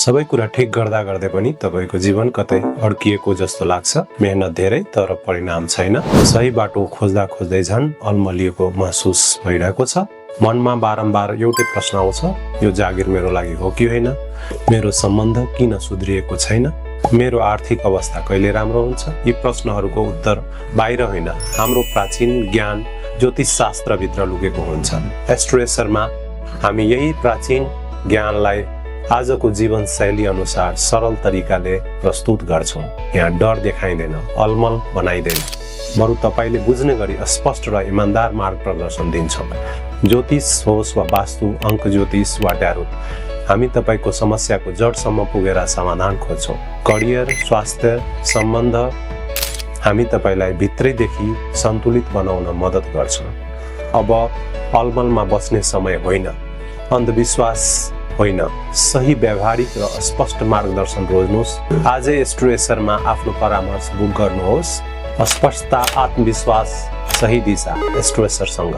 सबै कुरा ठिक गर्दा गर्दै पनि तपाईको जीवन कतै अड्किएको जस्तो लाग्छ। मेहनत धेरै तर परिणाम छैन। सही बाटो खोज्दा खोज्दै झन् अल्मलिएको महसुस भइरहेको छ। मनमा बारम्बार एउटै प्रश्न आउँछ, यो जागिर मेरो लागि हो कि होइन? मेरो सम्बन्ध किन सुध्रिएको छैन? मेरो आर्थिक अवस्था कहिले राम्रो हुन्छ? यी प्रश्नहरूको उत्तर बाहिर होइन, हाम्रो प्राचीन ज्ञान ज्योतिष शास्त्रभित्र लुकेको हुन्छ। एस्ट्रोएसरमा हामी यही प्राचीन ज्ञानलाई आजको जीवनशैली अनुसार सरल तरिकाले प्रस्तुत गर्छौं। यहाँ डर देखाइँदैन, अलमल बनाइँदैन, बरु तपाईले बुझ्ने गरी स्पष्ट र इमानदार मार्गदर्शन दिन्छौं। ज्योतिष होस् वा वास्तु, अङ्क ज्योतिष वा ट्यारो, हामी तपाईको समस्याको जडसम्म पुगेर समाधान खोज्छौं। करियर, स्वास्थ्य, सम्बन्ध, हामी तपाईलाई भित्रैदेखि सन्तुलित बनाउन मद्दत गर्छौं। अब अलमलमा बस्ने समय होइन, अन्धविश्वास होइन, सही व्यावहारिक र स्पष्ट मार्गदर्शन रोज्नुहोस्। आजै एस्ट्रोएसरमा आफ्नो परामर्श बुक गर्नुहोस्। स्पष्टता, आत्मविश्वास, सही दिशा, एस्ट्रोएसरसँग।